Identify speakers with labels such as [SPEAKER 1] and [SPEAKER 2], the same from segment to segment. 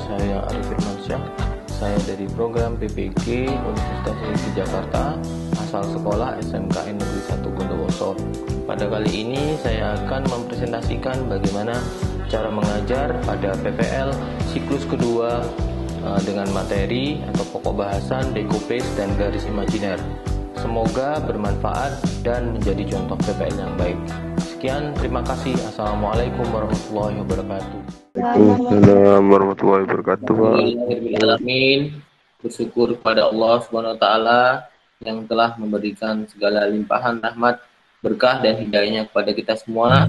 [SPEAKER 1] saya Arif Firmansyah. Saya dari program PPG Universitas Negeri Jakarta, asal sekolah SMKN Negeri 1 Bondowoso. Pada kali ini saya akan mempresentasikan bagaimana cara mengajar pada PPL siklus kedua dengan materi atau pokok bahasan, dekopage, dan garis imajiner. Semoga bermanfaat dan menjadi contoh PPL yang baik. Sekian, terima kasih. Assalamualaikum warahmatullahi wabarakatuh.
[SPEAKER 2] Waalaikumsalam warahmatullahi wabarakatuh, Pak.
[SPEAKER 3] Alhamdulillahirrahmanirrahim. Bersyukur kepada Allah Subhanahu wa taala yang telah memberikan segala limpahan rahmat, berkah dan hidayahnya kepada kita semua,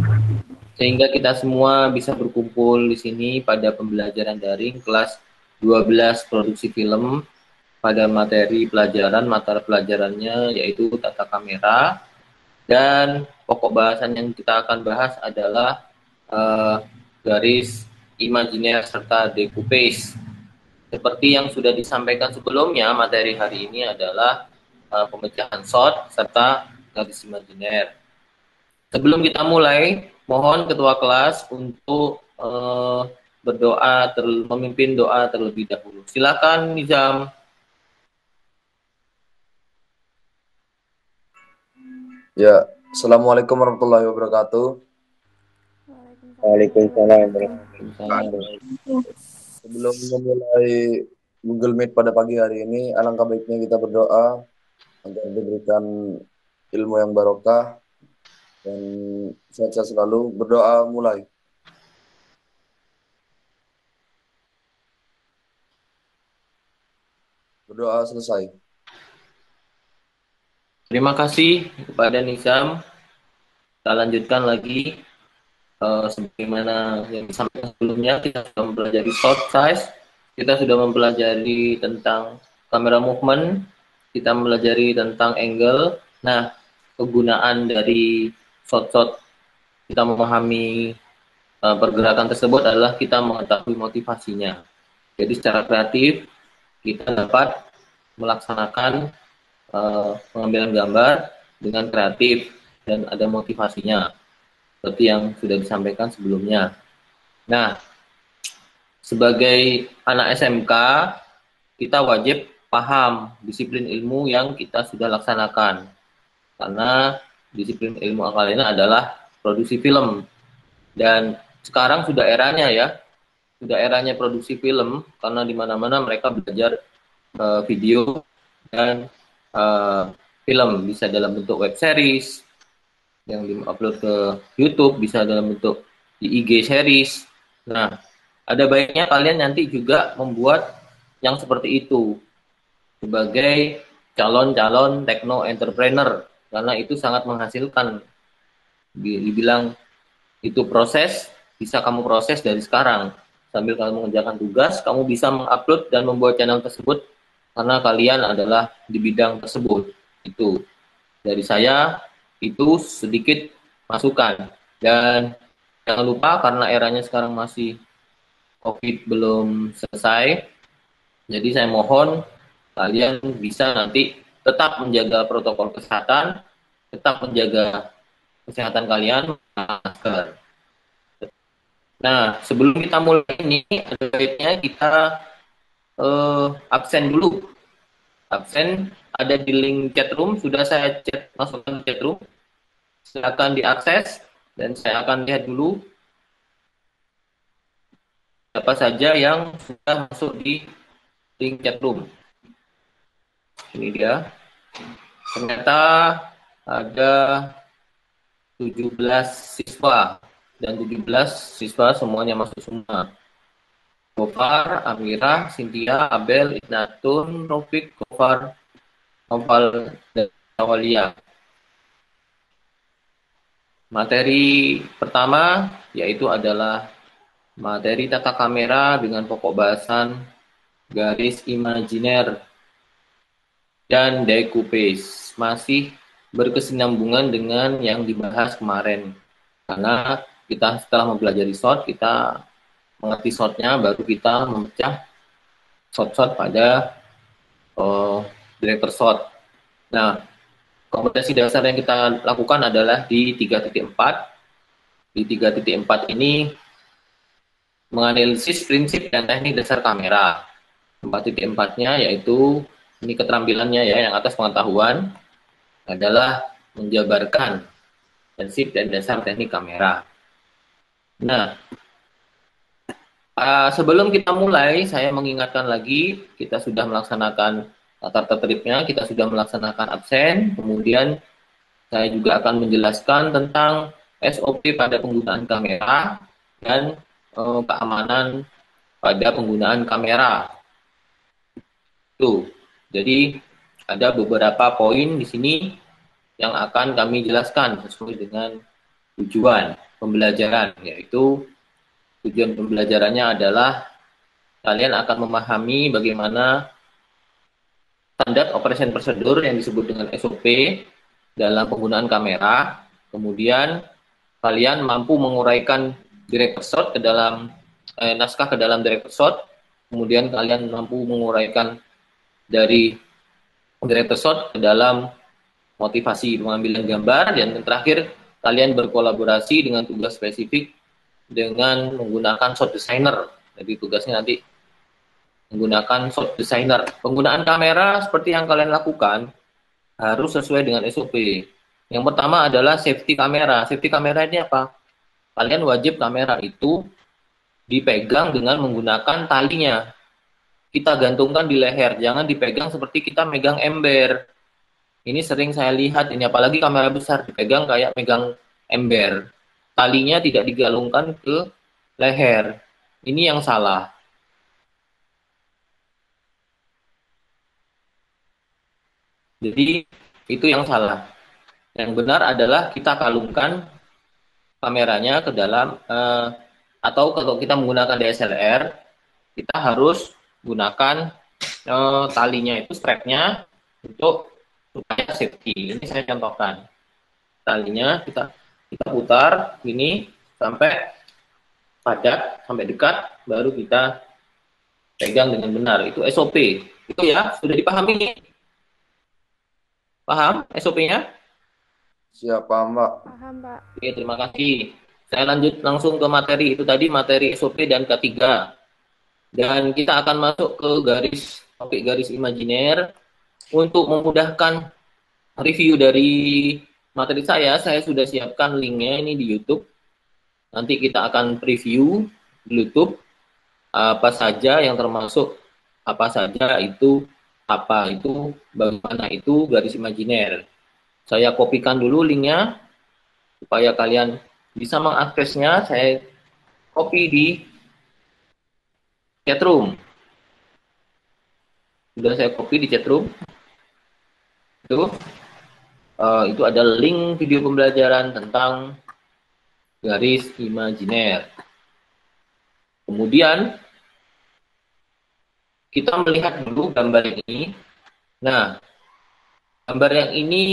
[SPEAKER 3] sehingga kita semua bisa berkumpul di sini pada pembelajaran daring kelas 12 produksi film pada materi pelajaran, mata pelajarannya yaitu tata kamera, dan pokok bahasan yang kita akan bahas adalah garis imajiner serta dekopage. Seperti yang sudah disampaikan sebelumnya, materi hari ini adalah pemecahan shot serta garis imajiner. Sebelum kita mulai, mohon ketua kelas untuk berdoa, memimpin doa terlebih dahulu. Silakan Nizam.
[SPEAKER 4] Ya, Assalamualaikum warahmatullahi wabarakatuh.
[SPEAKER 2] Waalaikumsalam.
[SPEAKER 4] Sebelum memulai Google Meet pada pagi hari ini, alangkah baiknya kita berdoa agar diberikan ilmu yang barokah dan sehat-sehat selalu. Berdoa mulai. Berdoa selesai.
[SPEAKER 3] Terima kasih kepada Nizam. Kita lanjutkan lagi. Sebagaimana yang disampaikan sebelumnya, kita sudah mempelajari shot size, kita sudah mempelajari tentang kamera movement, kita mempelajari tentang angle. Nah, kegunaan dari shot-shot kita memahami pergerakan tersebut adalah kita mengetahui motivasinya. Jadi secara kreatif kita dapat melaksanakan pengambilan gambar dengan kreatif dan ada motivasinya, seperti yang sudah disampaikan sebelumnya. Nah, sebagai anak SMK, kita wajib paham disiplin ilmu yang kita sudah laksanakan. Karena disiplin ilmu akalina adalah produksi film. Dan sekarang sudah eranya ya, sudah eranya produksi film, karena di mana-mana mereka belajar video dan film, bisa dalam bentuk web series, yang di-upload ke YouTube, bisa dalam bentuk di IG series. Nah, ada baiknya kalian nanti juga membuat yang seperti itu sebagai calon-calon techno entrepreneur, karena itu sangat menghasilkan. Dibilang itu proses, bisa kamu proses dari sekarang. Sambil kamu mengerjakan tugas, kamu bisa mengupload dan membuat channel tersebut karena kalian adalah di bidang tersebut. Itu dari saya. Itu sedikit masukan. Dan jangan lupa, karena eranya sekarang masih COVID belum selesai, jadi saya mohon kalian bisa nanti tetap menjaga protokol kesehatan, tetap menjaga kesehatan kalian, masker. Nah, sebelum kita mulai ini, ada baiknya kita absen dulu. Absen ada di link chat room, sudah saya masukkan chat room. Silakan diakses dan saya akan lihat dulu siapa saja yang sudah masuk di link chat room. Ini dia. Ternyata ada 17 siswa dan 17 siswa semuanya masuk semua. Gofar, Amira, Cynthia, Abel, Idnatun, Rofik, Gofar, Noval, dan Awalia. Materi pertama yaitu adalah materi tata kamera dengan pokok bahasan garis imajiner dan dekopage. Masih berkesinambungan dengan yang dibahas kemarin. Karena kita setelah mempelajari shot, kita mengerti shotnya, baru kita memecah shot-shot pada director shot. Nah, kompetensi dasar yang kita lakukan adalah di 3.4. Di 3.4 ini menganalisis prinsip dan teknik dasar kamera. 4.4-nya yaitu, ini keterampilannya ya, yang atas pengetahuan adalah menjabarkan prinsip dan dasar teknik kamera. Nah, sebelum kita mulai, saya mengingatkan lagi, kita sudah melaksanakan tata tertibnya, kita sudah melaksanakan absen, kemudian saya juga akan menjelaskan tentang SOP pada penggunaan kamera dan keamanan pada penggunaan kamera. Tuh, jadi ada beberapa poin di sini yang akan kami jelaskan sesuai dengan tujuan pembelajaran, yaitu tujuan pembelajarannya adalah kalian akan memahami bagaimana standar operation procedure yang disebut dengan SOP dalam penggunaan kamera, kemudian kalian mampu menguraikan director shot ke dalam naskah ke dalam director shot, kemudian kalian mampu menguraikan dari director shot ke dalam motivasi pengambilan gambar, dan terakhir kalian berkolaborasi dengan tugas spesifik dengan menggunakan shot designer. Jadi tugasnya nanti menggunakan shot designer. Penggunaan kamera seperti yang kalian lakukan harus sesuai dengan SOP. Yang pertama adalah safety kamera. Safety kamera ini apa? Kalian wajib kamera itu dipegang dengan menggunakan talinya. Kita gantungkan di leher, jangan dipegang seperti kita megang ember. Ini sering saya lihat, ini apalagi kamera besar dipegang kayak megang ember. Talinya tidak digalungkan ke leher. Ini yang salah. Jadi itu yang salah. Yang benar adalah kita kalungkan kameranya ke dalam, atau kalau kita menggunakan DSLR, kita harus gunakan talinya itu, strapnya, untuk supaya safety. Ini saya contohkan. Talinya kita putar ini sampai padat, sampai dekat, baru kita pegang dengan benar. Itu SOP. Itu ya, sudah dipahami? Paham SOP-nya?
[SPEAKER 4] Siap, paham, Pak.
[SPEAKER 5] Paham, Pak.
[SPEAKER 3] Oke, terima kasih. Saya lanjut langsung ke materi. Itu tadi materi SOP dan K3. Dan kita akan masuk ke topik garis imajiner. Untuk memudahkan review dari materi saya sudah siapkan linknya ini di YouTube. Nanti kita akan preview di YouTube apa saja yang termasuk, apa saja itu, bagaimana itu garis imajiner. Saya kopikan dulu linknya supaya kalian bisa mengaksesnya. Saya copy di chatroom. Sudah saya copy di chatroom. Itu ada link video pembelajaran tentang garis imajiner. Kemudian kita melihat dulu gambar ini. Nah, gambar yang ini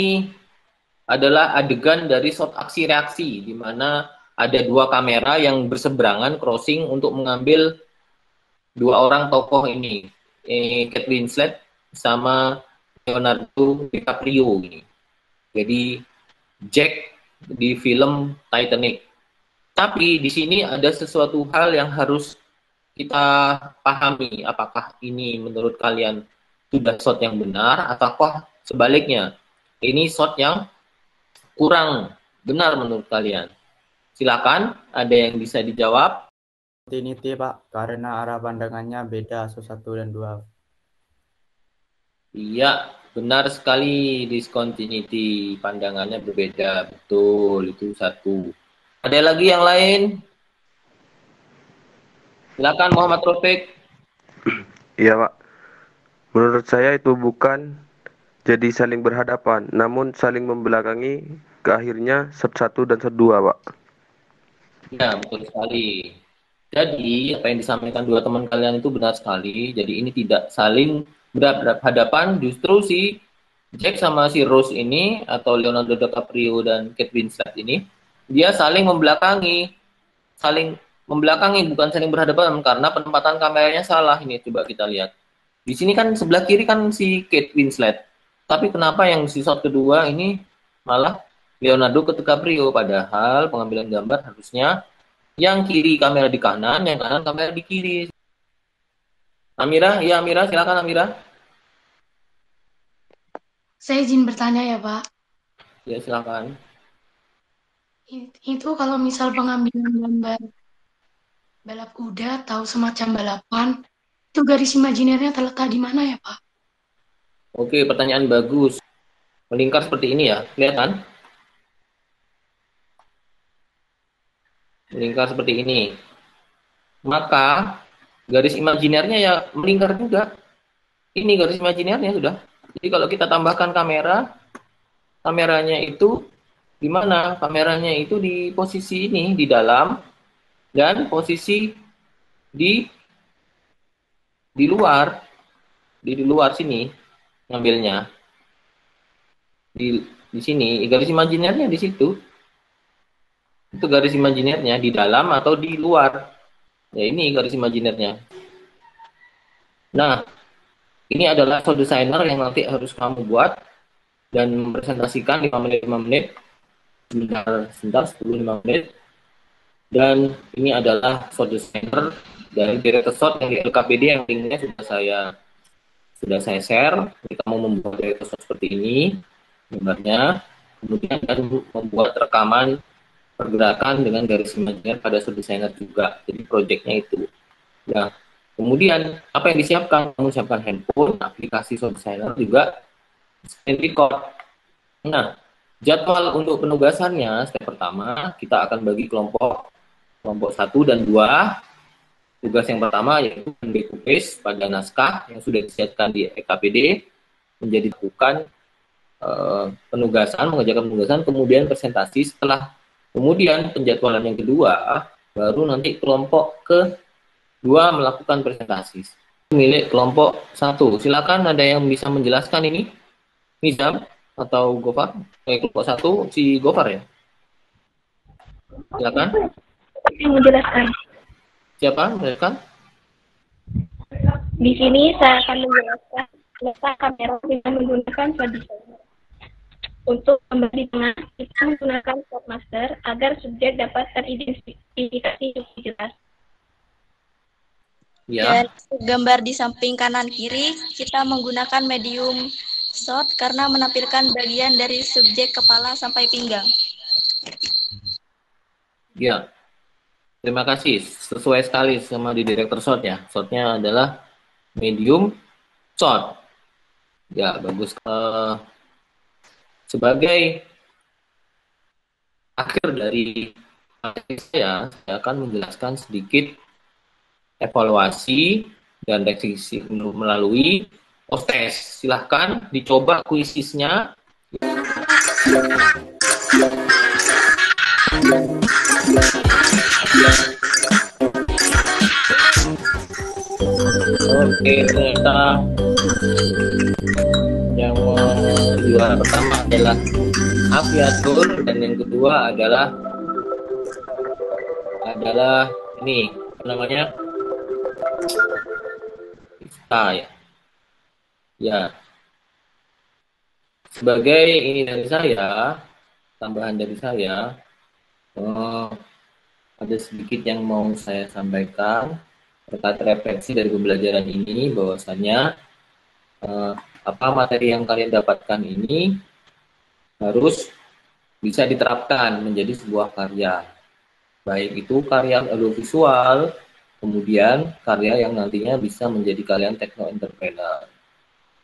[SPEAKER 3] adalah adegan dari shot aksi reaksi, di mana ada dua kamera yang berseberangan crossing untuk mengambil dua orang tokoh ini, Kate Winslet sama Leonardo DiCaprio ini. Jadi Jack di film Titanic. Tapi di sini ada sesuatu hal yang harus kita pahami. Apakah ini menurut kalian sudah shot yang benar, ataukah sebaliknya ini shot yang kurang benar menurut kalian? Silakan, ada yang bisa dijawab?
[SPEAKER 6] Continuity, Pak, karena arah pandangannya beda shot 1 dan 2.
[SPEAKER 3] Iya, benar sekali, discontinuity, pandangannya berbeda, betul, itu satu. Ada lagi yang lain? Silakan Muhammad Taufik.
[SPEAKER 2] Iya, Pak. Menurut saya itu bukan jadi saling berhadapan, namun saling membelakangi ke akhirnya shot 1 dan shot 2, Pak.
[SPEAKER 3] Ya, betul sekali. Jadi, apa yang disampaikan dua teman kalian itu benar sekali. Jadi, ini tidak saling berhadapan, justru si Jack sama si Rose ini, atau Leonardo DiCaprio dan Kate Winslet ini, dia saling membelakangi. Saling membelakangi, bukan saling berhadapan, karena penempatan kameranya salah. Ini coba kita lihat. Di sini kan sebelah kiri kan si Kate Winslet. Tapi kenapa yang si shot kedua ini malah Leonardo DiCaprio, padahal pengambilan gambar harusnya Yang kiri kamera di kanan, yang kanan kamera di kiri. Amira, ya Amira, silakan Amira.
[SPEAKER 5] Saya izin bertanya ya, Pak.
[SPEAKER 3] Ya silakan.
[SPEAKER 5] Itu kalau misal pengambilan gambar balap kuda atau semacam balapan, itu garis imajinерnya terletak di mana ya, Pak?
[SPEAKER 3] Oke, pertanyaan bagus. Melingkar seperti ini ya, kelihatan? Melingkar seperti ini. Maka garis imajinernya ya melingkar juga. Ini garis imajinernya sudah. Jadi kalau kita tambahkan kamera, kameranya itu di mana? Kameranya itu di posisi ini, di dalam, dan posisi di luar, di luar sini ngambilnya. Di sini garis imajinernya di situ. Itu garis imajinernya di dalam atau di luar. Ya ini garis imajinernya. Nah, ini adalah sound designer yang nanti harus kamu buat dan presentasikan 5 menit, 5 menit. Sebentar, 10-5 menit. Dan ini adalah sound designer dari director shot yang di LKPD yang linknya sudah saya share. Jadi kamu membuat director shot seperti ini gambarnya, kemudian dan membuat rekaman pergerakan dengan garis imajiner pada sound designer juga. Jadi proyeknya itu. Nah, kemudian apa yang disiapkan? Kamu siapkan handphone, aplikasi sound designer juga screen record. Nah, jadwal untuk penugasannya step pertama kita akan bagi kelompok 1 dan 2. Tugas yang pertama yaitu mendekupis pada naskah yang sudah disiapkan di EKPD menjadi lakukan penugasan, mengerjakan penugasan, kemudian presentasi. Setelah kemudian penjadwalan yang kedua, baru nanti kelompok kedua melakukan presentasi. Milik kelompok 1. Silakan ada yang bisa menjelaskan ini? Nizam atau Gofar? Kelompok 1 si Gofar ya? Silakan.
[SPEAKER 7] Yang menjelaskan.
[SPEAKER 3] Siapa? Menjelaskan?
[SPEAKER 7] Di sini saya akan menjelaskan letak kamera dengan menggunakan sound designer. Untuk gambar di tengah, kita menggunakan Shotmaster agar subjek dapat teridentifikasi lebih jelas.
[SPEAKER 3] Ya.
[SPEAKER 8] Dan gambar di samping kanan kiri, kita menggunakan medium shot karena menampilkan bagian dari subjek kepala sampai pinggang.
[SPEAKER 3] Ya. Terima kasih. Sesuai sekali sama di director shot ya. Shotnya adalah medium shot. Ya, bagus. Sebagai akhir dari saya akan menjelaskan sedikit evaluasi dan revisi melalui post-test. Silahkan dicoba kuisisnya. Oke, ternyata yang juara pertama adalah Aviatur dan yang kedua adalah ini apa namanya ya. Ya, sebagai ini dari saya, tambahan dari saya, ada sedikit yang mau saya sampaikan terkait refleksi dari pembelajaran ini, bahwasannya apa materi yang kalian dapatkan ini harus bisa diterapkan menjadi sebuah karya, baik itu karya audiovisual, kemudian karya yang nantinya bisa menjadi kalian techno-entrepreneur.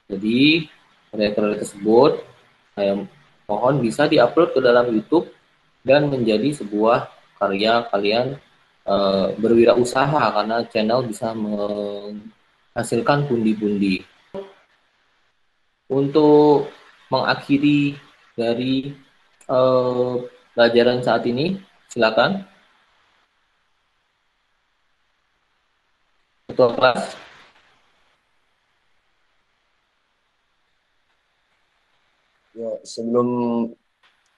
[SPEAKER 3] Jadi karya-karya tersebut saya mohon bisa diupload ke dalam YouTube dan menjadi sebuah karya kalian berwirausaha, karena channel bisa menghasilkan pundi-pundi. Untuk mengakhiri dari pelajaran saat ini, silakan. Ketua kelas.
[SPEAKER 4] Ya, sebelum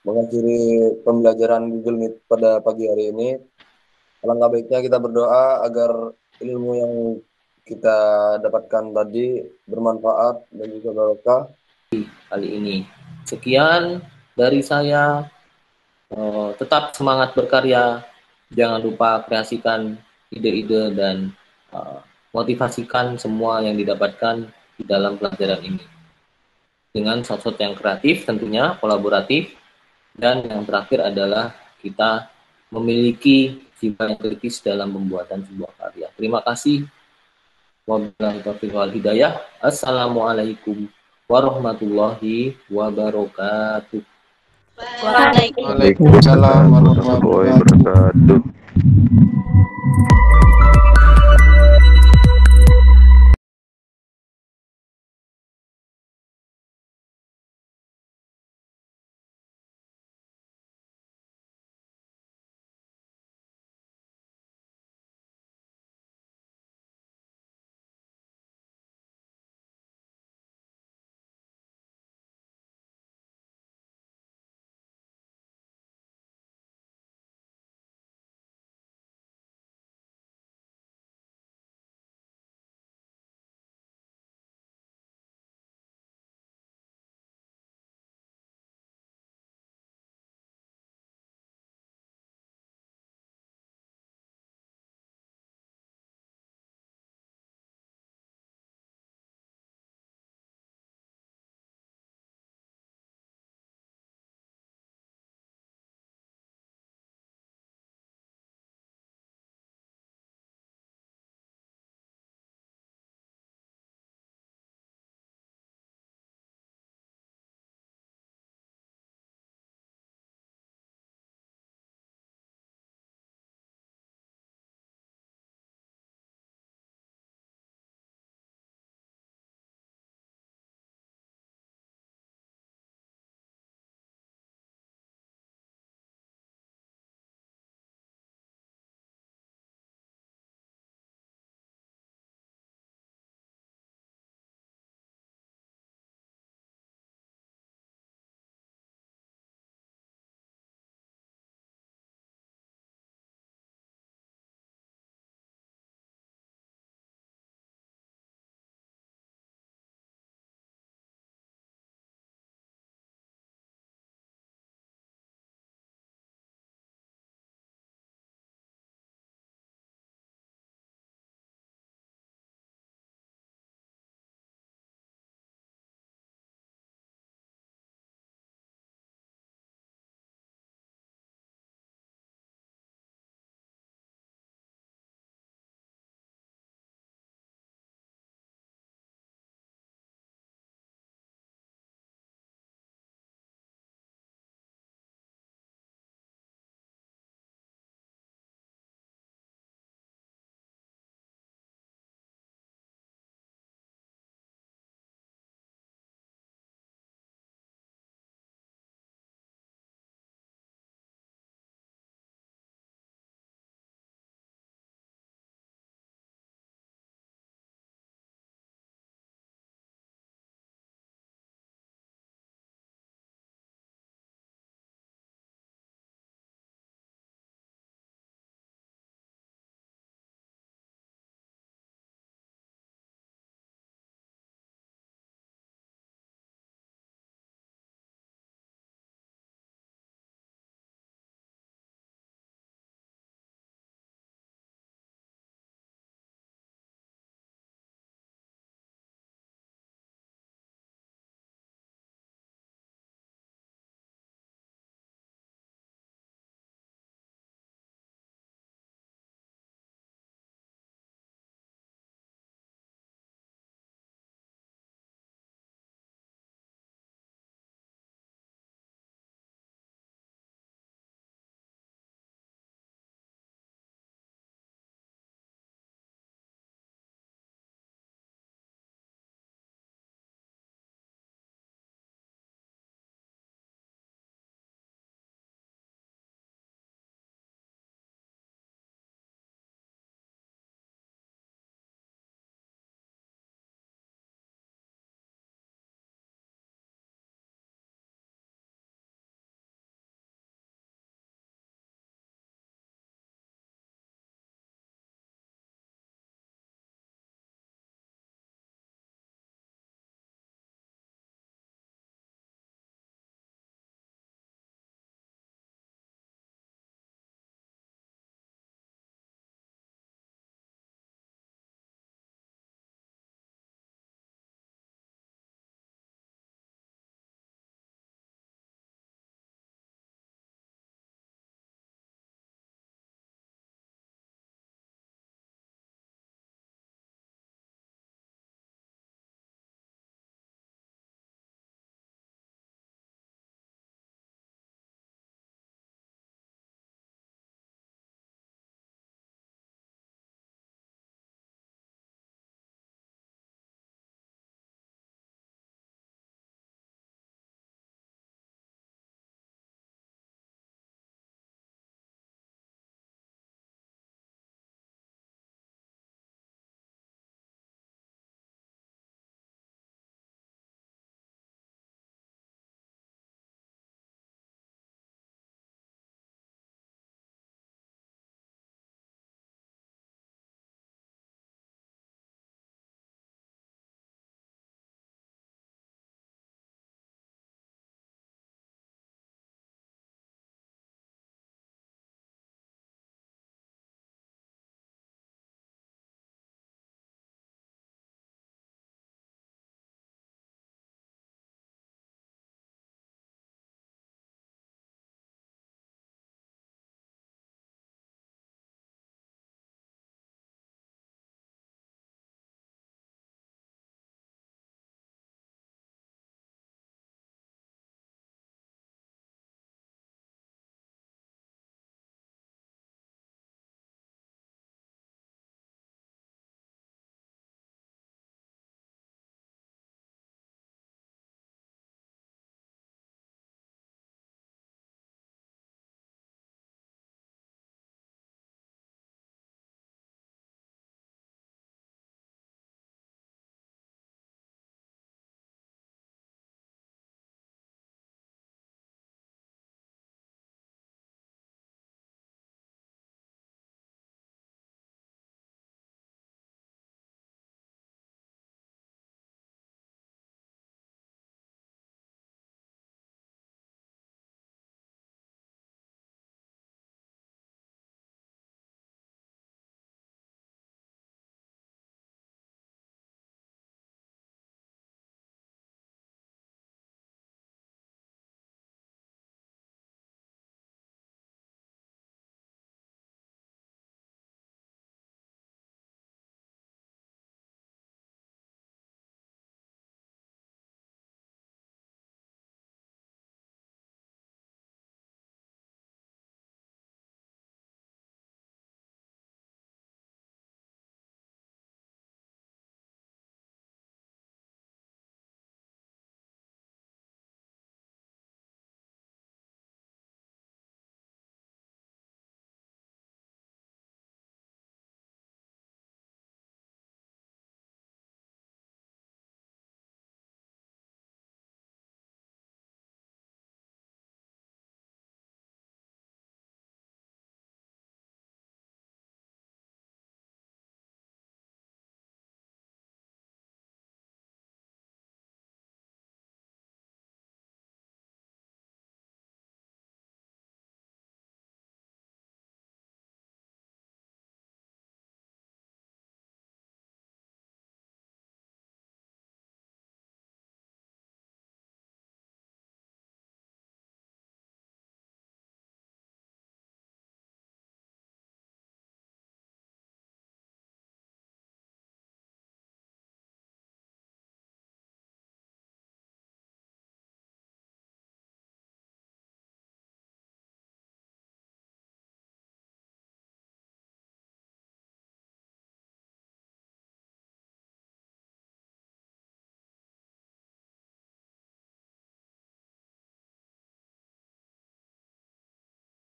[SPEAKER 4] mengakhiri pembelajaran Google Meet pada pagi hari ini, alangkah baiknya kita berdoa agar ilmu yang kita dapatkan tadi bermanfaat dan juga barokah
[SPEAKER 3] Kali ini. Sekian dari saya. Tetap semangat berkarya. Jangan lupa kreasikan ide-ide dan motivasikan semua yang didapatkan di dalam pelajaran ini. Dengan shot-shot yang kreatif tentunya, kolaboratif, dan yang terakhir adalah kita memiliki jiwa yang kritis dalam pembuatan sebuah karya. Terima kasih. Wabillahi taufiq wal hidayah. Assalamualaikum warahmatullahi wabarakatuh.
[SPEAKER 8] Waalaikumsalam.
[SPEAKER 2] Waalaikumsalam warahmatullahi wabarakatuh.